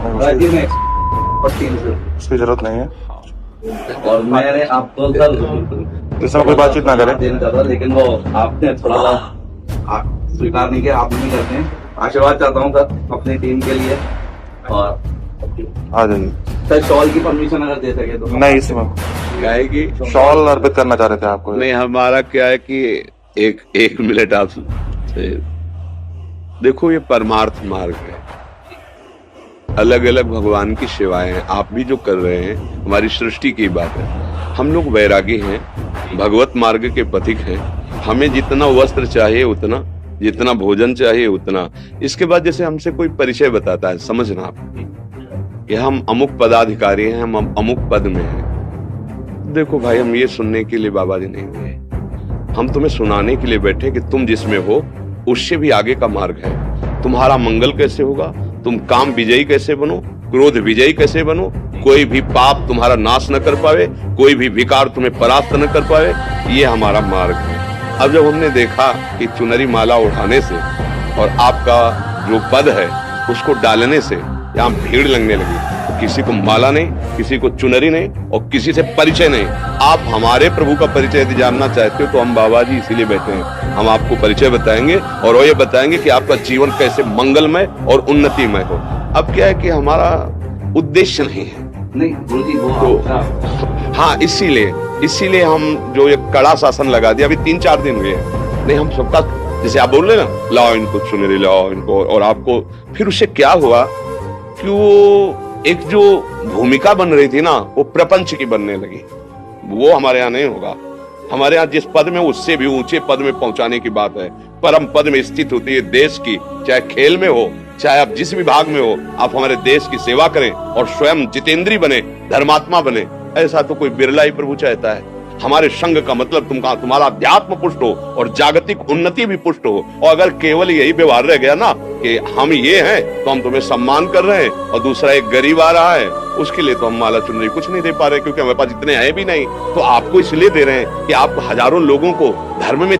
राज्य में और 300 उसकी जरूरत नहीं है। और मैंने आपको सर इसमें कोई बातचीत ना करें। दिन कर रहा, लेकिन वो आपने थोड़ा आप स्वीकार नहीं किया, आप नहीं करते हैं। आशीर्वाद चाहता हूँ सर अपनी टीम के लिए। और आ जाइए। सर शॉल की परमिशन अगर दे सके तो। नहीं, इसमें क्या है कि शॉल अर्पित करना चाह रहे थे आपको। नहीं, हमारा क्या है कि एक मिनट आप देखो, ये परमार्थ मार्ग है, अलग अलग भगवान की सेवाएं हैं। आप भी जो कर रहे हैं हमारी सृष्टि की बात है। हम लोग वैरागी हैं, भगवत मार्ग के पथिक हैं। हमें जितना वस्त्र चाहिए उतना, जितना भोजन चाहिए उतना। इसके बाद जैसे हमसे कोई परिचय बताता है, समझना आप कि हम अमुक पदाधिकारी हैं, हम अमुक पद में हैं। देखो भाई, हम ये सुनने के लिए बाबा जी नहीं हुए, हम तुम्हें सुनाने के लिए बैठे कि तुम जिसमें हो उससे भी आगे का मार्ग है। तुम्हारा मंगल कैसे होगा, तुम काम विजयी कैसे बनो, क्रोध विजयी कैसे बनो, कोई भी पाप तुम्हारा नाश न कर पावे, कोई भी विकार तुम्हें परास्त न कर पावे, ये हमारा मार्ग है। अब जब हमने देखा कि चुनरी माला उठाने से और आपका जो पद है उसको डालने से यहाँ भीड़ लगने लगी, तो किसी को माला नहीं, किसी को चुनरी नहीं और किसी से परिचय नहीं। आप हमारे प्रभु का परिचय यदि जानना चाहते हो तो हम बाबा जी इसीलिए बैठे हैं। हम आपको परिचय बताएंगे और वो ये बताएंगे कि आपका जीवन कैसे मंगलमय और उन्नतिमय हो। अब क्या है कि हमारा उद्देश्य नहीं है, नहीं गुरु जी वो तो हाँ, इसीलिए हम जो ये कड़ा शासन लगा दिया, अभी 3-4 दिन हुए हैं। नहीं, हम सबका जैसे आप बोल रहे ना, लाओ इनको चुनरी, लाओ इनको, और आपको फिर उससे क्या हुआ कि वो एक जो भूमिका बन रही थी ना, वो प्रपंच की बनने लगी। वो हमारे यहाँ नहीं होगा। हमारे यहाँ जिस पद में, उससे भी ऊंचे पद में पहुंचाने की बात है। परम पद में स्थित होती है देश की, चाहे खेल में हो, चाहे आप जिस विभाग में हो, आप हमारे देश की सेवा करें और स्वयं जितेंद्री बने, धर्मात्मा बने। ऐसा तो कोई बिरला ही प्रभु चाहता है। हमारे संघ का मतलब तुम्हारा अध्यात्म पुष्ट हो और जागतिक उन्नति भी पुष्ट हो। और अगर केवल यही व्यवहार रह गया ना कि हम ये हैं तो हम तुम्हें सम्मान कर रहे हैं और दूसरा एक गरीब आ रहा है, उसके लिए तो हम माला चुनरी कुछ नहीं दे पा रहे, क्योंकि हमारे पास इतने हैं भी नहीं। तो आपको इसलिए दे रहे हैं कि आप हजारों लोगों को धर्म में